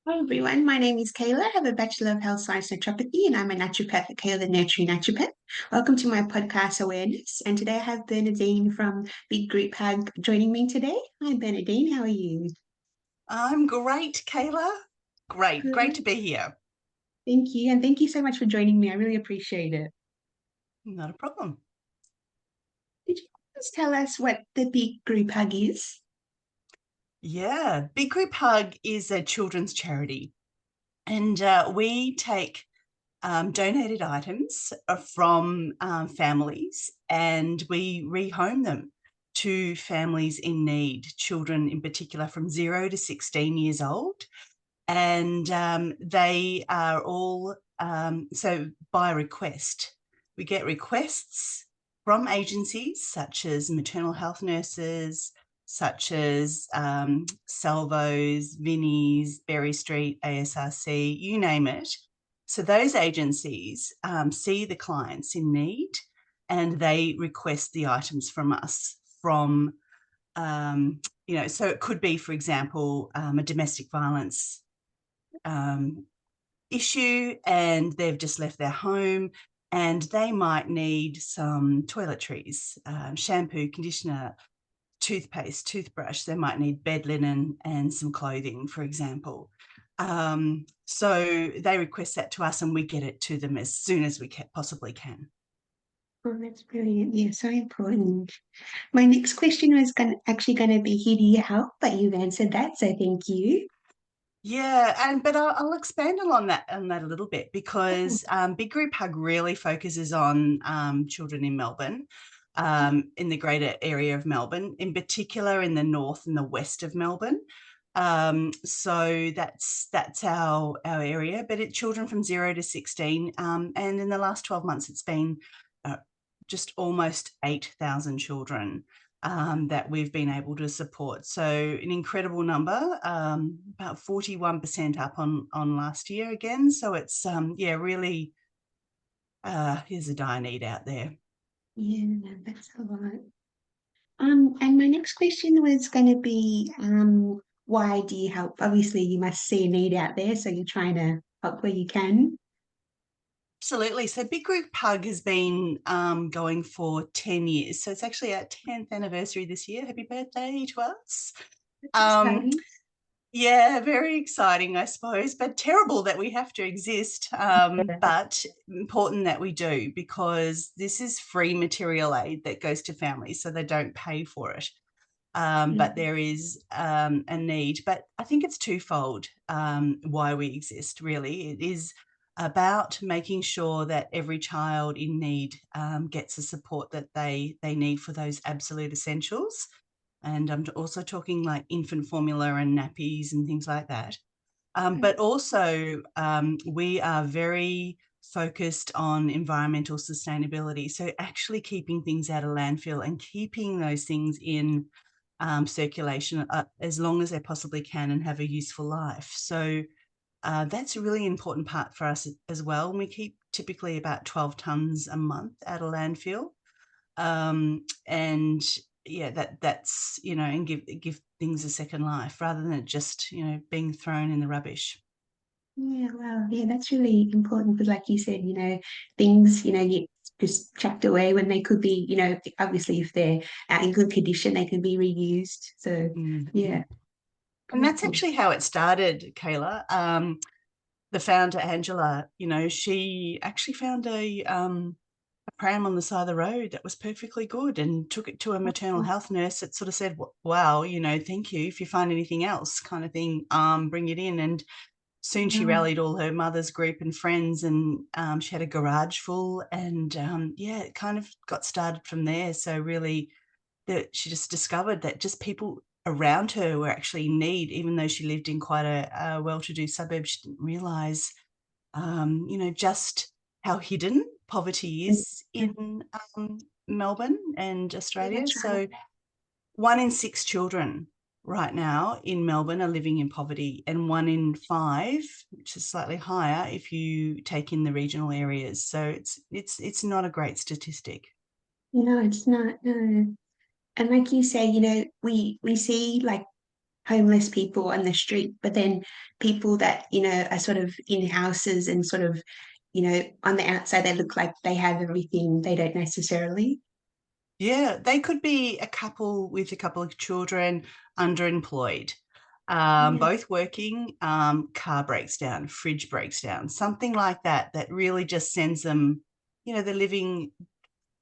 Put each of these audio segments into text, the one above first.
Hi everyone, my name is Kayla. I have a Bachelor of Health Science Naturopathy and I'm a naturopath at Kayla the Nurturing Naturopath. Welcome to my podcast awareness. And today I have Bernadene from Big Group Hug joining me today. Hi Bernadene, how are you? I'm great, Kayla. Great to Good. be here. Thank you. And thank you so much for joining me. I really appreciate it. Not a problem. Could you just tell us what the Big Group Hug is? Yeah, Big Group Hug is a children's charity, and we take donated items from families and we rehome them to families in need, children in particular from 0 to 16 years old. And they are all, so by request, we get requests from agencies such as maternal health nurses, such as Salvos, Vinnie's, Berry Street, ASRC, you name it. So those agencies see the clients in need and they request the items from us from, so it could be, for example, a domestic violence um, issue and they've just left their home and they might need some toiletries, shampoo, conditioner, toothpaste, toothbrush. They might need bed linen and some clothing, for example. So they request that to us and we get it to them as soon as we possibly can. Oh, that's brilliant. Yeah, so important. My next question was actually going to be here to your help, but you've answered that, so thank you. Yeah, but I'll expand on that a little bit Oh, because Big Group Hug really focuses on children in Melbourne, in the greater area of Melbourne, in particular in the north and the west of Melbourne. So that's our area, but it's children from 0 to 16, and in the last 12 months, it's been uh, just almost 8,000 children that we've been able to support. So an incredible number, about 41% up on last year again. So it's, really, here's a dire need out there. yeah, that's a lot. And my next question was going to be, why do you help? Obviously, you must see a need out there, so you're trying to help where you can. Absolutely. So Big Group Pug has been going for 10 years. So it's actually our 10th anniversary this year. Happy birthday to us. That's Um, exciting. Yeah, very exciting, I suppose, but terrible that we have to exist. But important that we do because this is free material aid that goes to families, so they don't pay for it. But Mm. there is a need. But I think it's twofold why we exist, really. It is about making sure that every child in need gets the support that they need for those absolute essentials. And I'm also talking like infant formula and nappies and things like that. But also, we are very focused on environmental sustainability. So, actually keeping things out of landfill and keeping those things in circulation as long as they possibly can and have a useful life. So, that's a really important part for us as well. And we keep typically about 12 tonnes a month out of landfill. And yeah, that's and give things a second life rather than it just being thrown in the rubbish. Yeah, wow. Yeah, that's really important because, like you said, things, get just chucked away when they could be, obviously, if they're out in good condition, they can be reused. So, yeah. Mhm. And that's Wonderful. actually how it started, Kayla. The founder Angela, she actually found a pram on the side of the road that was perfectly good and took it to a maternal health nurse that sort of said, wow, thank you. If you find anything else, kind of thing, bring it in. And soon she Wow. rallied all her mother's group and friends, and she had a garage full. And yeah, it kind of got started from there. So really, she just discovered that just people around her were actually in need, even though she lived in quite a well-to-do suburb. She didn't realise, just how hidden poverty is in Melbourne and Yeah, Australia. that's right. So 1 in 6 children right now in Melbourne are living in poverty, and 1 in 5, which is slightly higher if you take in the regional areas. So it's not a great statistic. No, it's not. No. And like you say, we see like homeless people on the street, but then people that, are sort of in houses and sort of, on the outside, they look like they have everything. They don't necessarily. Yeah, they could be a couple with a couple of children, underemployed, Yeah. both working, car breaks down, fridge breaks down, something like that, that really just sends them, they're living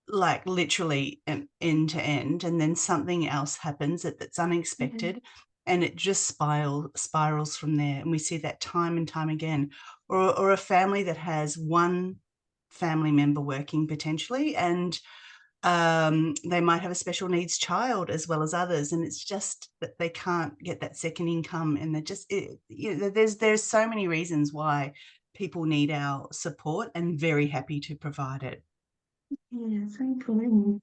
like literally end to end, and then something else happens that's Yeah. unexpected, and it just spirals from there. And we see that time and time again. Or a family that has one family member working potentially, and they might have a special needs child as well as others, and it's just that they can't get that second income, and they're just there's so many reasons why people need our support, and very happy to provide it. Yeah, so important.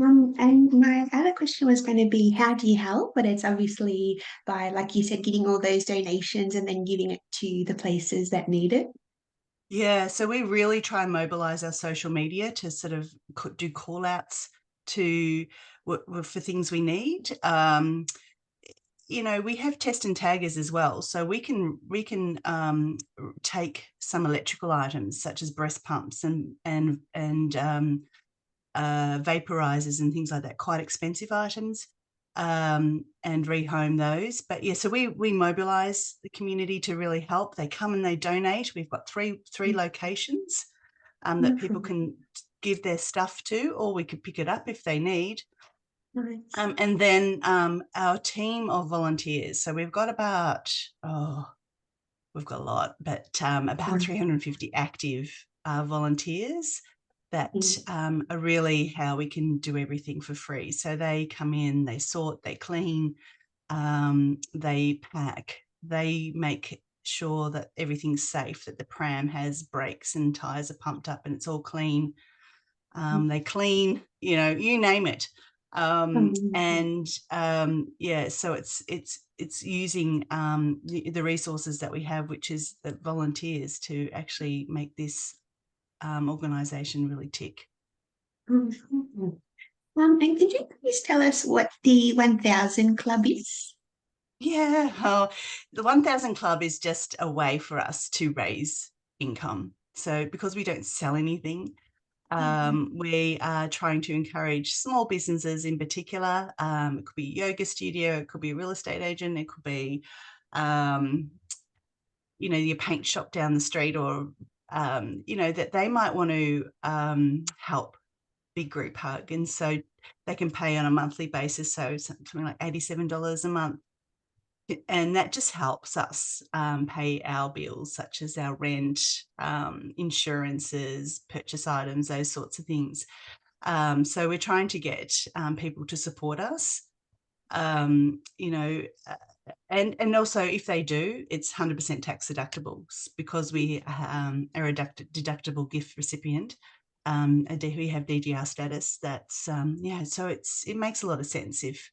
And my other question was going to be, how do you help? But it's obviously by, like you said, getting all those donations and then giving it to the places that need it. Yeah, so we really try and mobilize our social media to sort of do call outs to for things we need. We have test and taggers as well, so we can take some electrical items such as breast pumps and vaporizers and things like that, quite expensive items, and rehome those. But yeah, so we mobilize the community to really help. They come and they donate. We've got three locations that people Wonderful. can give their stuff to, or we could pick it up if they need. Nice. And then our team of volunteers. So we've got a lot, but about Um, 350 active volunteers that mm, are really how we can do everything for free. So they come in, they sort, they clean, they pack, they make sure that everything's safe, that the pram has brakes and tires are pumped up and it's all clean. They clean, you name it. um, And so it's using the resources that we have, which is the volunteers, to actually make this organisation really tick. um, and could you please tell us what the 1000 Club is? Yeah, the 1000 Club is just a way for us to raise income. So because we don't sell anything, we are trying to encourage small businesses in particular. It could be a yoga studio, it could be a real estate agent, it could be, um, your paint shop down the street, or, that they might want to help Big Group Hug. And so they can pay on a monthly basis, so something like $87 a month. And that just helps us pay our bills, such as our rent, insurances, purchase items, those sorts of things. So we're trying to get people to support us, um, you know, uh, and also if they do, it's 100% tax deductible, because we are a deductible gift recipient. We have DGR status. That's so it makes a lot of sense if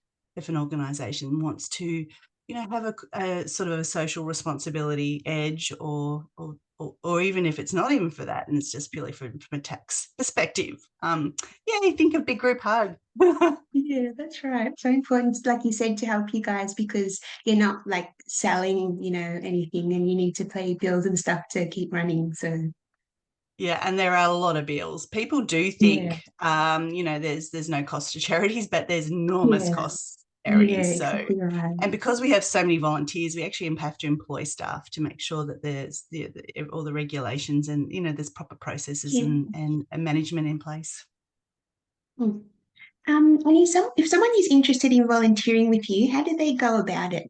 an organisation wants to, have a sort of a social responsibility edge, or even if it's not even for that, and it's just purely from a tax perspective. You think of Big Group Hug. Yeah, that's right. So important, like you said, to help you guys because you're not like selling, anything and you need to pay bills and stuff to keep running. So Yeah, and there are a lot of bills. People do yeah, think, there's no cost to charities, but there's enormous yeah, costs to yeah, charities. So, exactly right. and because we have so many volunteers, we actually have to employ staff to make sure that there's all the regulations, and there's proper processes Yeah. and management in place. Mm. And if someone is interested in volunteering with you, how do they go about it?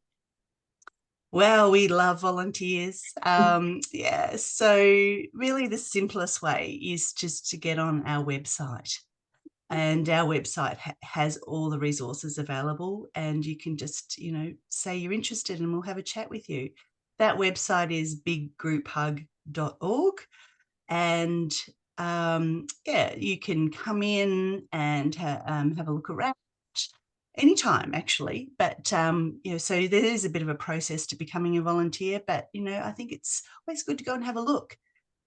Well, we love volunteers. Yeah, so really the simplest way is just to get on our website. And our website has all the resources available, and you can just, say you're interested and we'll have a chat with you. That website is biggrouphug.org. And you can come in and have a look around anytime, actually. But, so there is a bit of a process to becoming a volunteer, but, I think it's always good to go and have a look.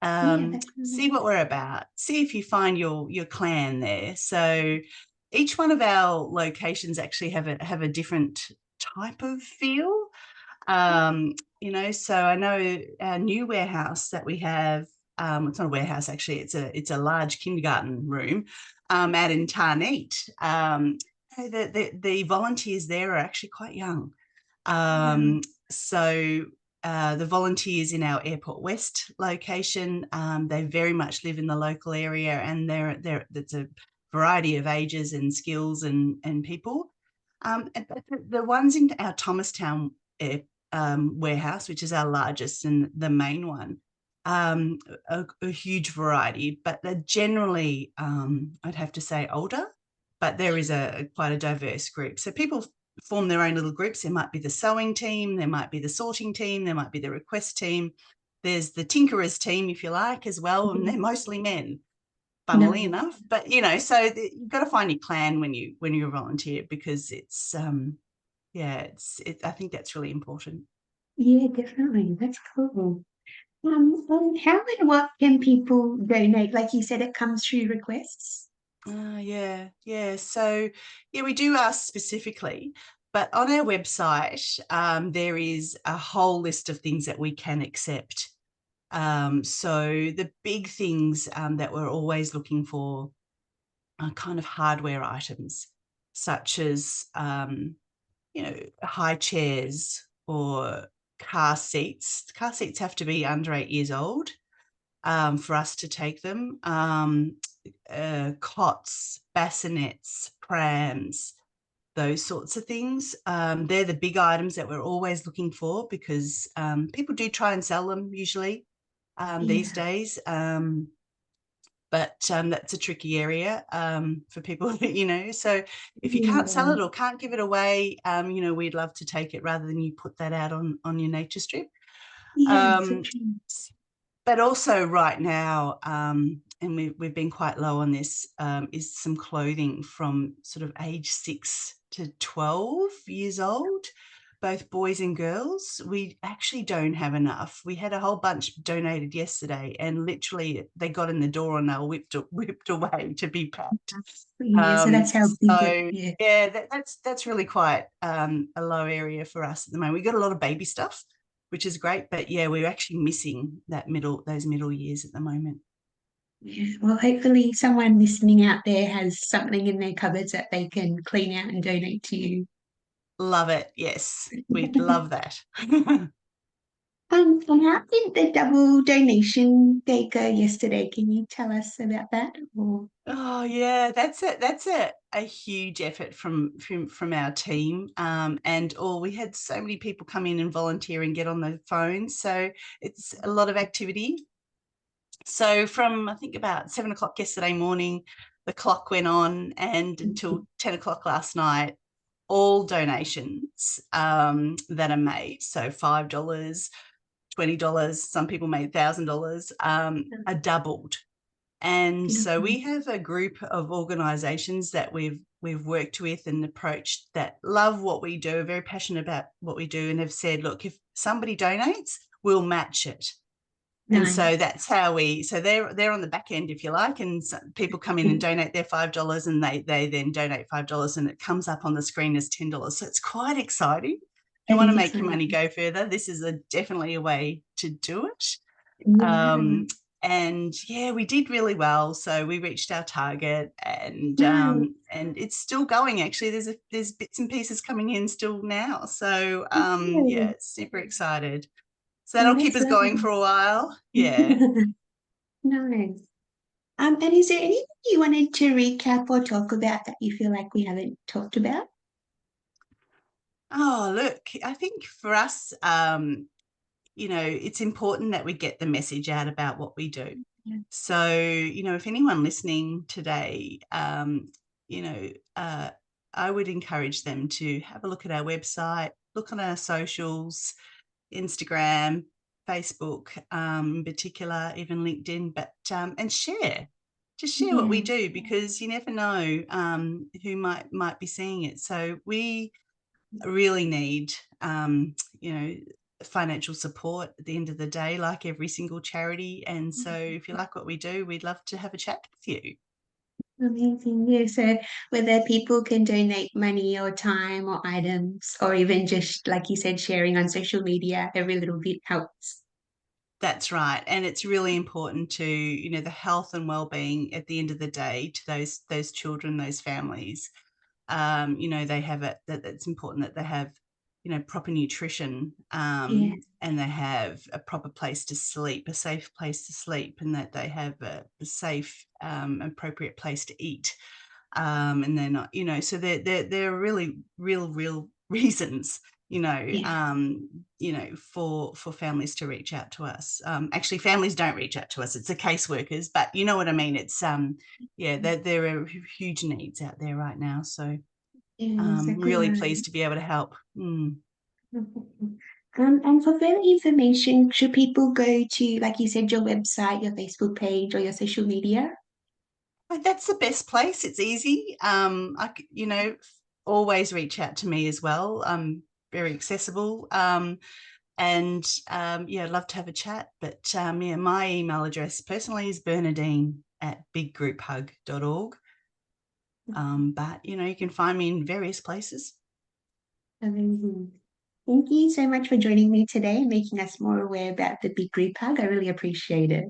Yeah, See definitely. what we're about, see if you find your clan there. So each one of our locations actually have a different type of feel. So I know our new warehouse that we have, it's not a warehouse actually, it's a large kindergarten room out in Tarneit. The volunteers there are actually quite young. So the volunteers in our Airport West location, they very much live in the local area, and there's a variety of ages and skills and people. But the ones in our Thomastown warehouse, which is our largest and the main one, a huge variety, but they're generally, I'd have to say, older, but there is quite a diverse group. So people form their own little groups. There might be the sewing team, there might be the sorting team, there might be the request team. There's the tinkerers team, if you like, as well, and they're mostly men, funnily enough. But so you've got to find your clan when you're a volunteer, because it's I think that's really important. Yeah, definitely. That's cool. And how and what can people donate? Like you said, it comes through requests. Yeah. So, we do ask specifically, but on our website, there is a whole list of things that we can accept. So the big things that we're always looking for are kind of hardware items, such as high chairs or car seats. Car seats have to be under 8 years old for us to take them. Cots, bassinets, prams, those sorts of things. They're the big items that we're always looking for, because people do try and sell them usually these days. But that's a tricky area for people, So if you can't sell it or can't give it away, we'd love to take it rather than you put that out on your nature strip. But also right now, and we've been quite low on this, is some clothing from sort of age 6 to 12 years old, both boys and girls. We actually don't have enough. We had a whole bunch donated yesterday, and literally they got in the door and they were whipped away to be packed. So that's how big it is. Yeah, that's really quite a low area for us at the moment. We got a lot of baby stuff, which is great, but we're actually missing those middle years at the moment. Yeah. Well, hopefully someone listening out there has something in their cupboards that they can clean out and donate to you. Love it. Yes, we'd love that. And how did the double donation day go yesterday? Can you tell us about that? Or Oh yeah, that's it. That's a huge effort from our team, and we had so many people come in and volunteer and get on the phone. So it's a lot of activity. So from, I think, about 7 o'clock yesterday morning, the clock went on, and until 10 o'clock last night, all donations that are made, so $5, $20, some people made $1,000, are doubled. And so we have a group of organisations that we've worked with and approached that love what we do, are very passionate about what we do, and have said, look, if somebody donates, we'll match it. And so that's how they're on the back end, if you like, and people come in and donate their $5, and they then donate $5, and it comes up on the screen as $10. So it's quite exciting. If you want to make your money go further, this is definitely a way to do it. And we did really well. So we reached our target, and it's still going. Actually, there's bits and pieces coming in still now. So super excited. So that'll keep us going for a while. Yeah. Nice. And is there anything you wanted to recap or talk about that you feel like we haven't talked about? Oh, look, I think for us, it's important that we get the message out about what we do. Yeah. So, if anyone listening today, I would encourage them to have a look at our website, look on our socials, Instagram, Facebook, in particular, even LinkedIn, but and share. Just share what we do, because you never know who might be seeing it. So we really need, financial support at the end of the day, like every single charity. And so if you like what we do, we'd love to have a chat with you. Amazing. Yeah. So whether people can donate money or time or items, or even just, like you said, sharing on social media, every little bit helps. That's right, and it's really important to, the health and well-being at the end of the day to those children, those families. They have it that it's important that they have, proper nutrition, Yeah. and they have a proper place to sleep, a safe place to sleep, and that they have a safe, appropriate place to eat. And they're not, so they're really real reasons, Yeah. for families to reach out to us. Actually, families don't reach out to us; it's the caseworkers. But you know what I mean. It's yeah, there are huge needs out there right now. So Yeah, exactly really right. pleased to be able to help. And for further information, should people go to, like you said, your website, your Facebook page, or your social media? But that's the best place. It's easy. Always reach out to me as well. I'm very accessible. And yeah, I'd love to have a chat. But yeah, my email address personally is bernadene@biggrouphug.org. But you can find me in various places. Amazing. Thank you so much for joining me today and making us more aware about the Big Group Hug. I really appreciate it.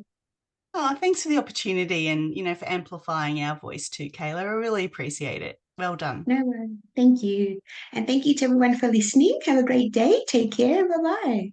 Oh, thanks for the opportunity and for amplifying our voice too, Kayla. I really appreciate it. Well done. No worries. Thank you. And thank you to everyone for listening. Have a great day. Take care. Bye bye.